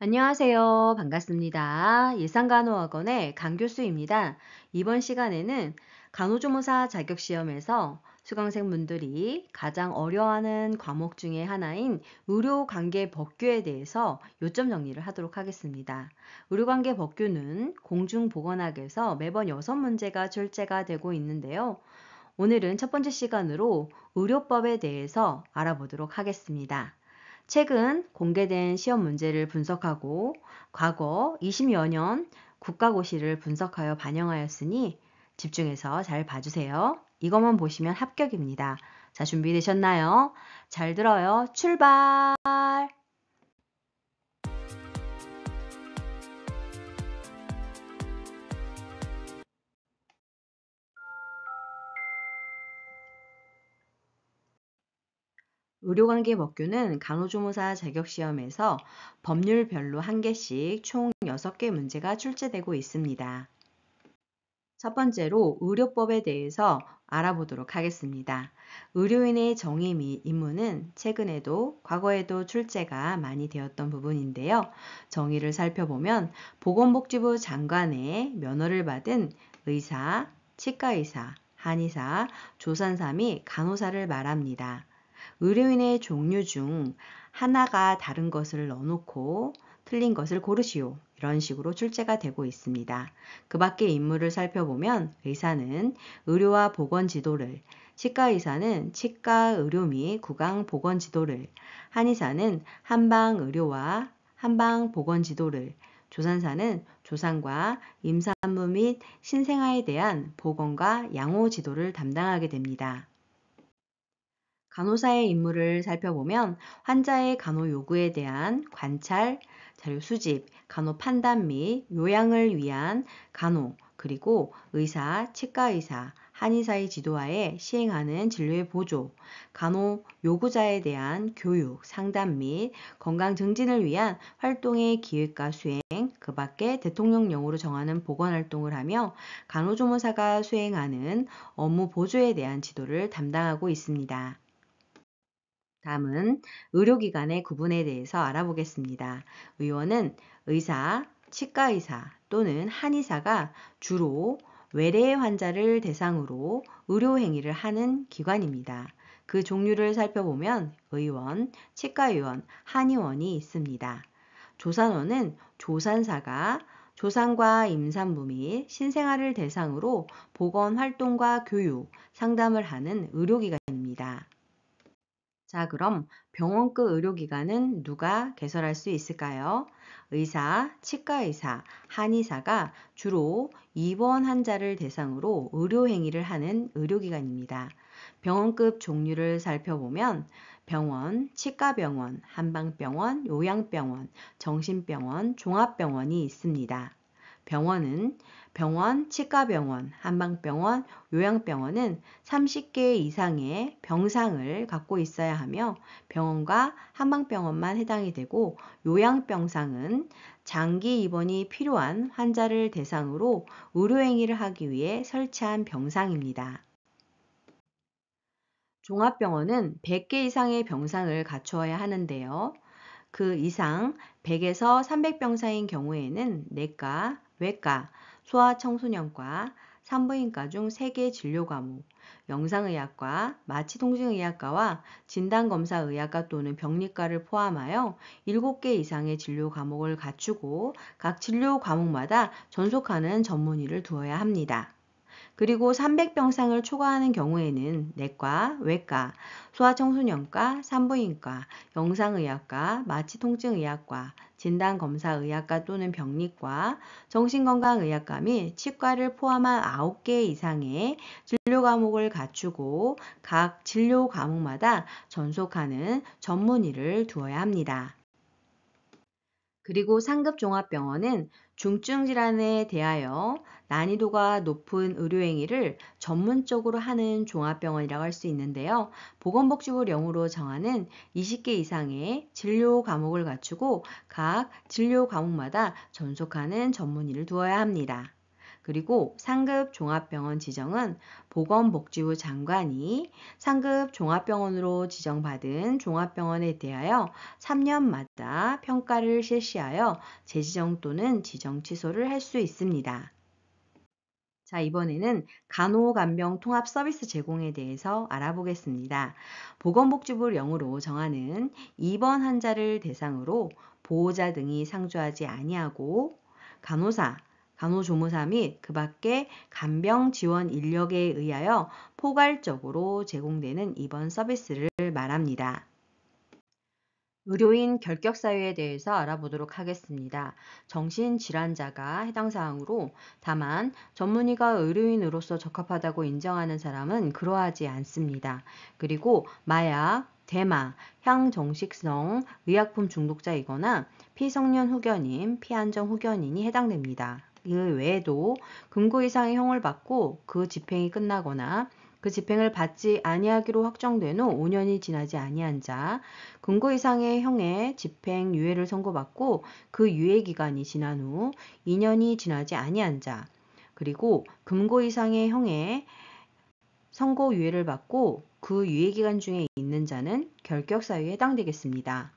안녕하세요. 반갑습니다. 일상간호학원의 강교수입니다. 이번 시간에는 간호조무사 자격시험에서 수강생분들이 가장 어려워하는 과목 중에 하나인 의료관계법규에 대해서 요점 정리를 하도록 하겠습니다. 의료관계법규는 공중보건학에서 매번 6문제가 출제가 되고 있는데요. 오늘은 첫 번째 시간으로 의료법에 대해서 알아보도록 하겠습니다. 최근 공개된 시험 문제를 분석하고 과거 20여 년 국가고시를 분석하여 반영하였으니 집중해서 잘 봐주세요. 이것만 보시면 합격입니다. 자, 준비되셨나요? 잘 들어요. 출발! 의료관계법규는 간호조무사 자격시험에서 법률별로 한 개씩 총 6개 문제가 출제되고 있습니다. 첫 번째로 의료법에 대해서 알아보도록 하겠습니다. 의료인의 정의 및 임무는 최근에도 과거에도 출제가 많이 되었던 부분인데요. 정의를 살펴보면 보건복지부 장관의 면허를 받은 의사, 치과의사, 한의사, 조산사 및 간호사를 말합니다. 의료인의 종류 중 하나가 다른 것을 넣어놓고 틀린 것을 고르시오. 이런 식으로 출제가 되고 있습니다. 그 밖의 임무를 살펴보면 의사는 의료와 보건 지도를, 치과의사는 치과 의료 및 구강 보건 지도를, 한의사는 한방 의료와 한방 보건 지도를, 조산사는 조산과 임산부 및 신생아에 대한 보건과 양호 지도를 담당하게 됩니다. 간호사의 임무를 살펴보면 환자의 간호 요구에 대한 관찰, 자료 수집, 간호 판단 및 요양을 위한 간호, 그리고 의사, 치과의사, 한의사의 지도하에 시행하는 진료의 보조, 간호 요구자에 대한 교육, 상담 및 건강 증진을 위한 활동의 기획과 수행, 그 밖에 대통령령으로 정하는 보건활동을 하며 간호조무사가 수행하는 업무 보조에 대한 지도를 담당하고 있습니다. 다음은 의료기관의 구분에 대해서 알아보겠습니다. 의원은 의사, 치과의사 또는 한의사가 주로 외래 환자를 대상으로 의료행위를 하는 기관입니다. 그 종류를 살펴보면 의원, 치과의원, 한의원이 있습니다. 조산원은 조산사가 조산과 임산부 및 신생아를 대상으로 보건활동과 교육, 상담을 하는 의료기관입니다. 자, 그럼 병원급 의료기관은 누가 개설할 수 있을까요? 의사, 치과의사, 한의사가 주로 입원 환자를 대상으로 의료행위를 하는 의료기관입니다. 병원급 종류를 살펴보면 병원, 치과병원, 한방병원, 요양병원, 정신병원, 종합병원이 있습니다. 병원은 병원, 치과병원, 한방병원, 요양병원은 30개 이상의 병상을 갖고 있어야 하며 병원과 한방병원만 해당이 되고 요양병상은 장기 입원이 필요한 환자를 대상으로 의료행위를 하기 위해 설치한 병상입니다. 종합병원은 100개 이상의 병상을 갖추어야 하는데요. 그 이상 100에서 300병사인 경우에는 내과, 외과, 소아청소년과, 산부인과 중 3개 진료 과목, 영상의학과, 마취통증의학과와 진단검사의학과 또는 병리과를 포함하여 7개 이상의 진료 과목을 갖추고 각 진료 과목마다 전속하는 전문의를 두어야 합니다. 그리고 300병상을 초과하는 경우에는 내과, 외과, 소아청소년과, 산부인과, 영상의학과, 마취통증의학과, 진단검사의학과 또는 병리과, 정신건강의학과 및 치과를 포함한 9개 이상의 진료 과목을 갖추고 각 진료 과목마다 전속하는 전문의를 두어야 합니다. 그리고 상급 종합병원은 중증 질환에 대하여 난이도가 높은 의료행위를 전문적으로 하는 종합병원이라고 할 수 있는데요. 보건복지부령으로 정하는 20개 이상의 진료 과목을 갖추고 각 진료 과목마다 전속하는 전문의를 두어야 합니다. 그리고 상급 종합병원 지정은 보건복지부 장관이 상급 종합병원으로 지정받은 종합병원에 대하여 3년마다 평가를 실시하여 재지정 또는 지정 취소를 할 수 있습니다. 자, 이번에는 간호간병 통합 서비스 제공에 대해서 알아보겠습니다. 보건복지부령으로 정하는 입원 환자를 대상으로 보호자 등이 상주하지 아니하고 간호사, 간호조무사 및 그 밖의 간병 지원 인력에 의하여 포괄적으로 제공되는 입원 서비스를 말합니다. 의료인 결격 사유에 대해서 알아보도록 하겠습니다. 정신질환자가 해당 사항으로 다만 전문의가 의료인으로서 적합하다고 인정하는 사람은 그러하지 않습니다. 그리고 마약, 대마, 향정식성 의약품 중독자이거나 피성년 후견인, 피안정 후견인이 해당됩니다. 그 외에도 금고 이상의 형을 받고 그 집행이 끝나거나 그 집행을 받지 아니하기로 확정된 후 5년이 지나지 아니한 자, 금고 이상의 형의 집행 유예를 선고받고 그 유예 기간이 지난 후 2년이 지나지 아니한 자, 그리고 금고 이상의 형의 선고 유예를 받고 그 유예 기간 중에 있는 자는 결격 사유에 해당되겠습니다.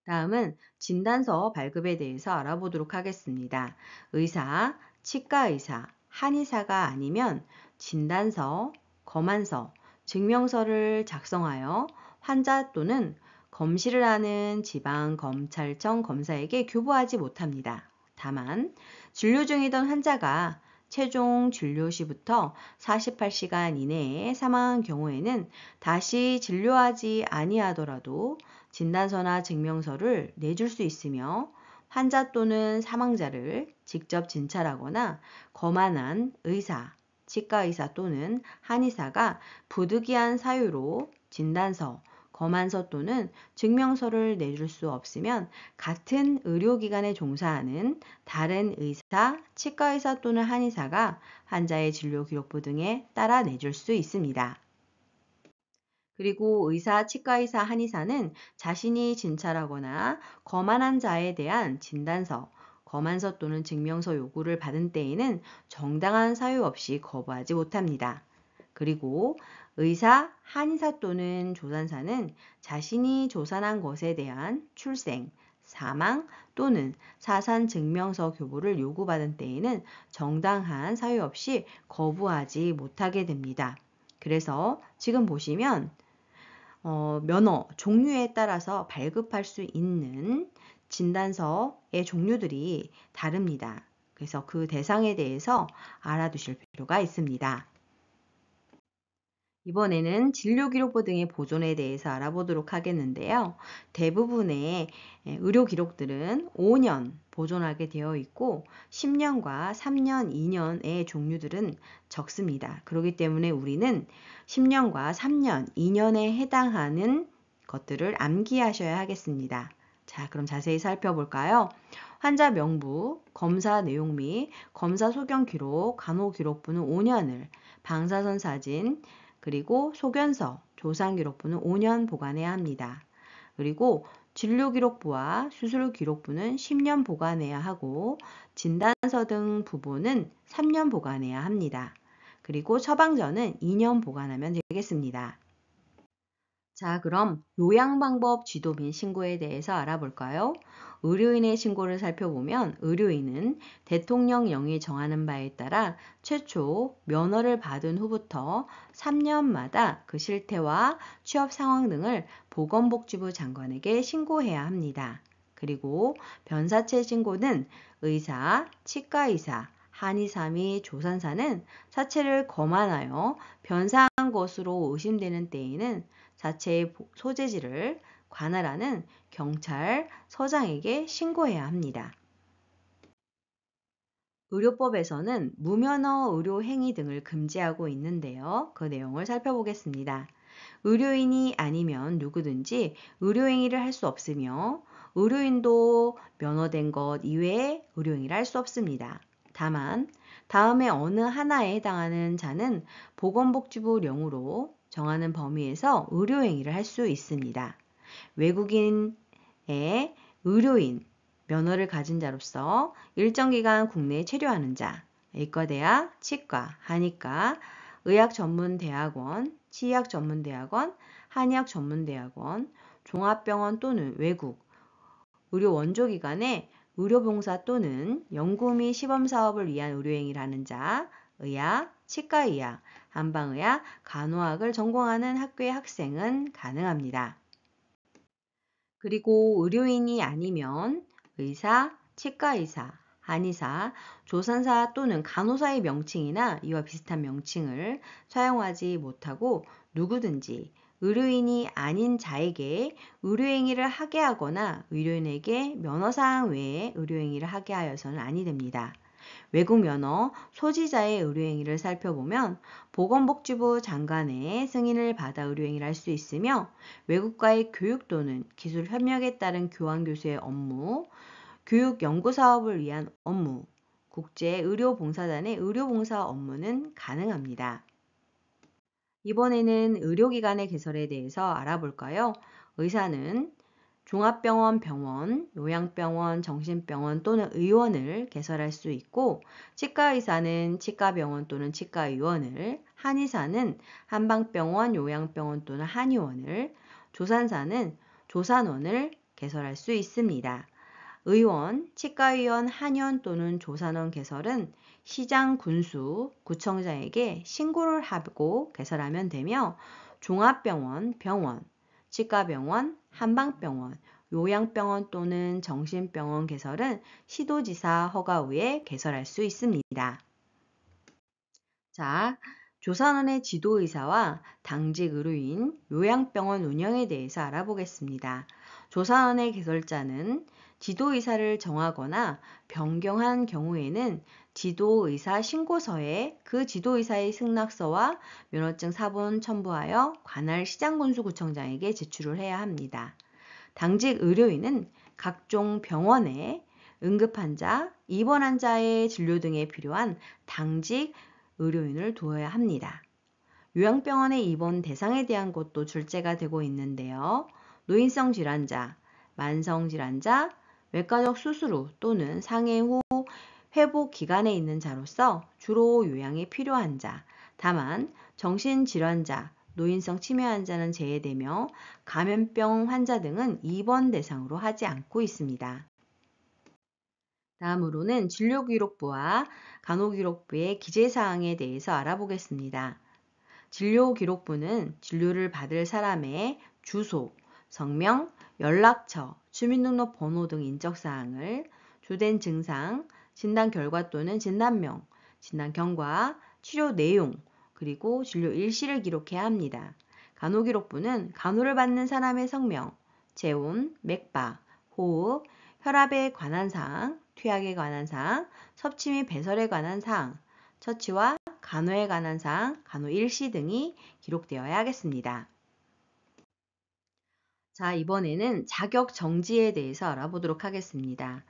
다음은 진단서 발급에 대해서 알아보도록 하겠습니다. 의사, 치과의사, 한의사가 아니면 진단서, 검안서, 증명서를 작성하여 환자 또는 검시를 하는 지방검찰청 검사에게 교부하지 못합니다. 다만 진료 중이던 환자가 최종 진료 시부터 48시간 이내에 사망한 경우에는 다시 진료하지 아니하더라도 진단서나 증명서를 내줄 수 있으며 환자 또는 사망자를 직접 진찰하거나 검안한 의사, 치과의사 또는 한의사가 부득이한 사유로 진단서, 검안서 또는 증명서를 내줄 수 없으면 같은 의료기관에 종사하는 다른 의사, 치과의사 또는 한의사가 환자의 진료기록부 등에 따라 내줄 수 있습니다. 그리고 의사, 치과의사, 한의사는 자신이 진찰하거나 검안한 자에 대한 진단서, 검안서 또는 증명서 요구를 받은 때에는 정당한 사유 없이 거부하지 못합니다. 그리고 의사, 한의사 또는 조산사는 자신이 조산한 것에 대한 출생, 사망 또는 사산 증명서 교부를 요구받은 때에는 정당한 사유 없이 거부하지 못하게 됩니다. 그래서 지금 보시면 면허 종류에 따라서 발급할 수 있는 진단서의 종류들이 다릅니다. 그래서 그 대상에 대해서 알아두실 필요가 있습니다. 이번에는 진료기록부 등의 보존에 대해서 알아보도록 하겠는데요. 대부분의 의료 기록들은 5년 보존하게 되어 있고 10년과 3년, 2년의 종류들은 적습니다. 그렇기 때문에 우리는 10년과 3년, 2년에 해당하는 것들을 암기하셔야 하겠습니다. 자, 그럼 자세히 살펴볼까요? 환자 명부, 검사 내용 및 검사 소견 기록, 간호 기록부는 5년을, 방사선 사진, 그리고 소견서, 조상 기록부는 5년 보관해야 합니다. 그리고 진료 기록부와 수술 기록부는 10년 보관해야 하고 진단서 등 부분은 3년 보관해야 합니다. 그리고 처방전은 2년 보관하면 되겠습니다. 자, 그럼 요양방법 지도 및 신고에 대해서 알아볼까요? 의료인의 신고를 살펴보면 의료인은 대통령령이 정하는 바에 따라 최초 면허를 받은 후부터 3년마다 그 실태와 취업 상황 등을 보건복지부 장관에게 신고해야 합니다. 그리고 변사체 신고는 의사, 치과의사, 한의사 및 조산사는 사체를 검안하여 변사한 것으로 의심되는 때에는 사체의 소재지를 관할하는 경찰, 서장에게 신고해야 합니다. 의료법에서는 무면허 의료 행위 등을 금지하고 있는데요. 그 내용을 살펴보겠습니다. 의료인이 아니면 누구든지 의료행위를 할 수 없으며 의료인도 면허된 것 이외에 의료행위를 할 수 없습니다. 다만 다음에 어느 하나에 해당하는 자는 보건복지부령으로 정하는 범위에서 의료행위를 할 수 있습니다. 외국인의 의료인 면허를 가진 자로서 일정 기간 국내에 체류하는 자, 의과대학, 치과, 한의과, 의학전문대학원, 치의학전문대학원, 한의학전문대학원, 종합병원 또는 외국, 의료 원조기관의 의료봉사 또는 연구 및 시범사업을 위한 의료행위를 하는 자, 의학, 치과의학, 한방의학, 간호학을 전공하는 학교의 학생은 가능합니다. 그리고 의료인이 아니면 의사, 치과의사, 한의사, 조산사 또는 간호사의 명칭이나 이와 비슷한 명칭을 사용하지 못하고 누구든지 의료인이 아닌 자에게 의료행위를 하게 하거나 의료인에게 면허사항 외에 의료행위를 하게 하여서는 아니 됩니다. 외국 면허 소지자의 의료행위를 살펴보면 보건복지부 장관의 승인을 받아 의료행위를 할 수 있으며 외국과의 교육 또는 기술 협력에 따른 교환교수의 업무, 교육 연구사업을 위한 업무, 국제의료봉사단의 의료봉사 업무는 가능합니다. 이번에는 의료기관의 개설에 대해서 알아볼까요? 의사는 종합병원, 병원, 요양병원, 정신병원 또는 의원을 개설할 수 있고 치과의사는 치과병원 또는 치과의원을, 한의사는 한방병원, 요양병원 또는 한의원을, 조산사는 조산원을 개설할 수 있습니다. 의원, 치과의원, 한의원 또는 조산원 개설은 시장, 군수, 구청장에게 신고를 하고 개설하면 되며 종합병원, 병원, 치과병원, 한방병원, 요양병원 또는 정신병원 개설은 시도지사 허가 후에 개설할 수 있습니다. 자, 조산원의 지도의사와 당직 의료인, 요양병원 운영에 대해서 알아보겠습니다. 조산원의 개설자는 지도의사를 정하거나 변경한 경우에는 지도의사 신고서에 그 지도의사의 승낙서와 면허증 사본 첨부하여 관할 시장군수구청장에게 제출을 해야 합니다. 당직 의료인은 각종 병원에 응급환자, 입원환자의 진료 등에 필요한 당직 의료인을 두어야 합니다. 요양병원의 입원 대상에 대한 것도 출제가 되고 있는데요. 노인성 질환자, 만성 질환자, 외과적 수술 후 또는 상해 후 회복 기간에 있는 자로서 주로 요양이 필요한 자, 다만 정신질환자, 노인성 치매 환자는 제외되며 감염병 환자 등은 입원 대상으로 하지 않고 있습니다. 다음으로는 진료기록부와 간호기록부의 기재사항에 대해서 알아보겠습니다. 진료기록부는 진료를 받을 사람의 주소, 성명, 연락처, 주민등록번호 등 인적사항을, 주된 증상, 진단 결과 또는 진단명, 진단 경과, 치료 내용, 그리고 진료 일시를 기록해야 합니다. 간호기록부는 간호를 받는 사람의 성명, 체온, 맥박, 호흡, 혈압에 관한 사항, 투약에 관한 사항, 섭취 및 배설에 관한 사항, 처치와 간호에 관한 사항, 간호 일시 등이 기록되어야 하겠습니다. 자, 이번에는 자격 정지에 대해서 알아보도록 하겠습니다.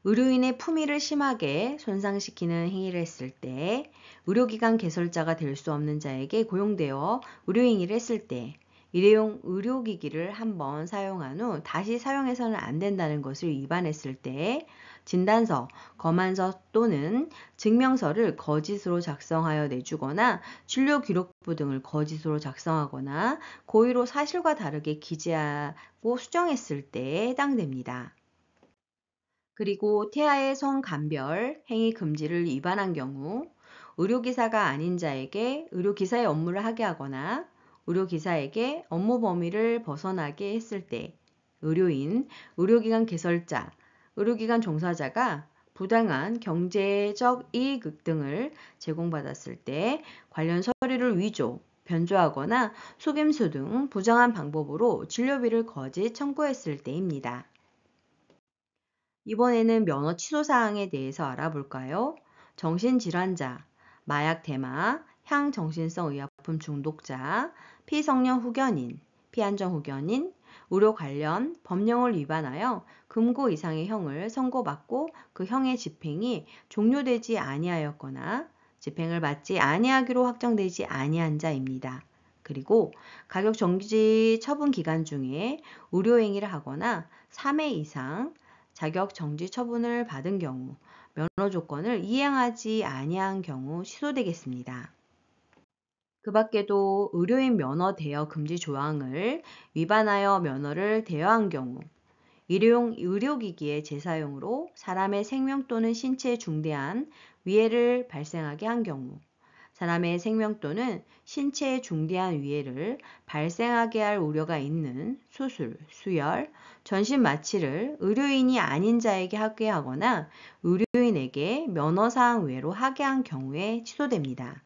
의료인의 품위를 심하게 손상시키는 행위를 했을 때, 의료기관 개설자가 될 수 없는 자에게 고용되어 의료행위를 했을 때, 일회용 의료기기를 한번 사용한 후 다시 사용해서는 안 된다는 것을 위반했을 때, 진단서, 검안서 또는 증명서를 거짓으로 작성하여 내주거나 진료기록부 등을 거짓으로 작성하거나 고의로 사실과 다르게 기재하고 수정했을 때에 해당됩니다. 그리고 태아의 성감별, 행위 금지를 위반한 경우 의료기사가 아닌 자에게 의료기사의 업무를 하게 하거나 의료기사에게 업무 범위를 벗어나게 했을 때 의료인, 의료기관 개설자, 의료기관 종사자가 부당한 경제적 이익 등을 제공받았을 때 관련 서류를 위조, 변조하거나 속임수 등 부정한 방법으로 진료비를 거짓 청구했을 때입니다. 이번에는 면허 취소 사항에 대해서 알아볼까요? 정신질환자, 마약 대마, 향정신성 의약품 중독자, 피성년 후견인, 피한정 후견인, 의료 관련 법령을 위반하여 금고 이상의 형을 선고받고 그 형의 집행이 종료되지 아니하였거나 집행을 받지 아니하기로 확정되지 아니한 자입니다. 그리고 가격 정지 처분 기간 중에 의료행위를 하거나 3회 이상 자격 정지 처분을 받은 경우, 면허 조건을 이행하지 아니한 경우 취소되겠습니다. 그 밖에도 의료인 면허 대여 금지 조항을 위반하여 면허를 대여한 경우, 일회용 의료기기의 재사용으로 사람의 생명 또는 신체에 중대한 위해를 발생하게 한 경우, 사람의 생명 또는 신체에 중대한 위해를 발생하게 할 우려가 있는 수술, 수혈, 전신 마취를 의료인이 아닌 자에게 하게 하거나 의료인에게 면허사항 외로 하게 한 경우에 취소됩니다.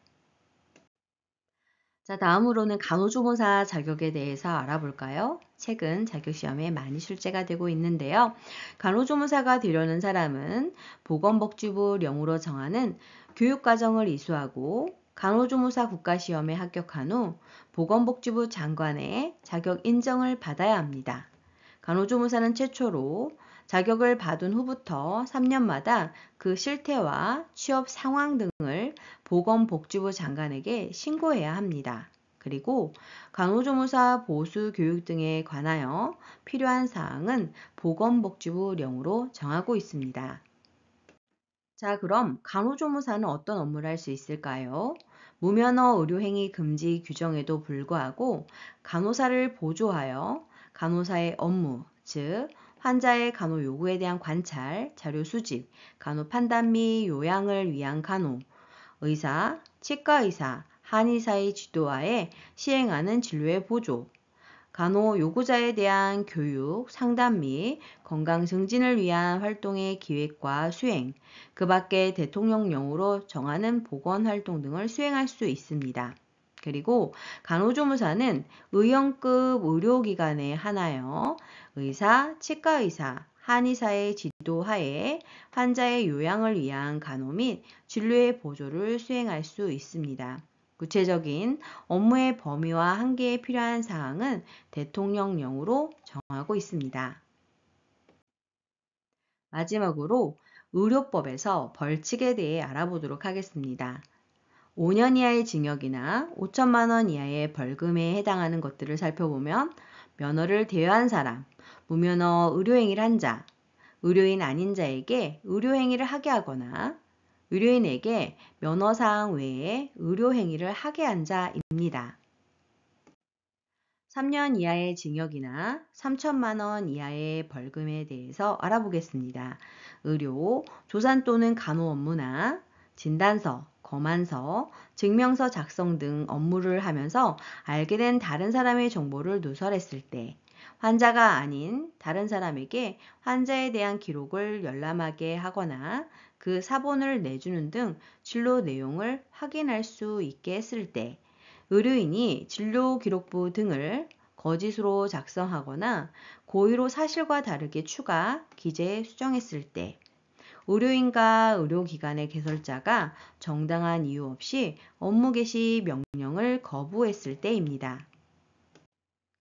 자, 다음으로는 간호조무사 자격에 대해서 알아볼까요? 최근 자격시험에 많이 출제가 되고 있는데요. 간호조무사가 되려는 사람은 보건복지부령으로 정하는 교육과정을 이수하고 간호조무사 국가시험에 합격한 후 보건복지부 장관의 자격 인정을 받아야 합니다. 간호조무사는 최초로 자격을 받은 후부터 3년마다 그 실태와 취업 상황 등을 보건복지부 장관에게 신고해야 합니다. 그리고 간호조무사 보수 교육 등에 관하여 필요한 사항은 보건복지부령으로 정하고 있습니다. 자, 그럼 간호조무사는 어떤 업무를 할 수 있을까요? 무면허 의료행위 금지 규정에도 불구하고 간호사를 보조하여 간호사의 업무, 즉 환자의 간호 요구에 대한 관찰, 자료 수집, 간호 판단 및 요양을 위한 간호, 의사, 치과의사, 한의사의 지도하에 시행하는 진료의 보조, 간호 요구자에 대한 교육, 상담 및 건강 증진을 위한 활동의 기획과 수행, 그 밖에 대통령령으로 정하는 보건활동 등을 수행할 수 있습니다. 그리고 간호조무사는 의원급 의료기관에 한하여 의사, 치과의사, 한의사의 지도하에 환자의 요양을 위한 간호 및 진료의 보조를 수행할 수 있습니다. 구체적인 업무의 범위와 한계에 필요한 사항은 대통령령으로 정하고 있습니다. 마지막으로 의료법에서 벌칙에 대해 알아보도록 하겠습니다. 5년 이하의 징역이나 5천만 원 이하의 벌금에 해당하는 것들을 살펴보면 면허를 대여한 사람, 무면허 의료행위를 한 자, 의료인 아닌 자에게 의료행위를 하게 하거나 의료인에게 면허사항 외에 의료행위를 하게 한 자입니다. 3년 이하의 징역이나 3천만 원 이하의 벌금에 대해서 알아보겠습니다. 의료, 조산 또는 간호 업무나 진단서, 검안서, 증명서 작성 등 업무를 하면서 알게 된 다른 사람의 정보를 누설했을 때, 환자가 아닌 다른 사람에게 환자에 대한 기록을 열람하게 하거나 그 사본을 내주는 등 진료 내용을 확인할 수 있게 했을 때, 의료인이 진료기록부 등을 거짓으로 작성하거나 고의로 사실과 다르게 추가, 기재, 수정했을 때, 의료인과 의료기관의 개설자가 정당한 이유 없이 업무 개시 명령을 거부했을 때입니다.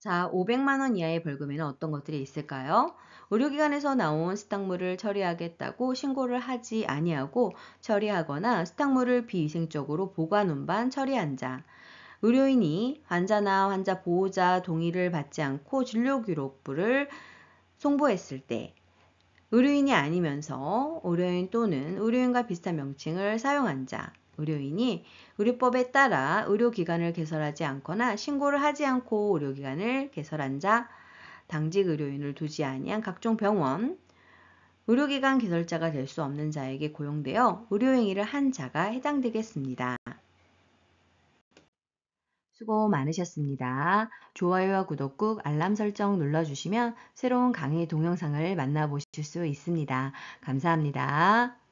자, 500만 원 이하의 벌금에는 어떤 것들이 있을까요? 의료기관에서 나온 스탁물을 처리하겠다고 신고를 하지 아니하고 처리하거나 스탁물을 비위생적으로 보관 운반 처리한 자, 의료인이 환자나 환자 보호자 동의를 받지 않고 진료기록부를 송부했을 때, 의료인이 아니면서 의료인 또는 의료인과 비슷한 명칭을 사용한 자, 의료인이 의료법에 따라 의료기관을 개설하지 않거나 신고를 하지 않고 의료기관을 개설한 자, 당직 의료인을 두지 아니한 각종 병원, 의료기관 개설자가 될 수 없는 자에게 고용되어 의료행위를 한 자가 해당되겠습니다. 수고 많으셨습니다. 좋아요와 구독 꾹 알람 설정 눌러주시면 새로운 강의 동영상을 만나보실 수 있습니다. 감사합니다.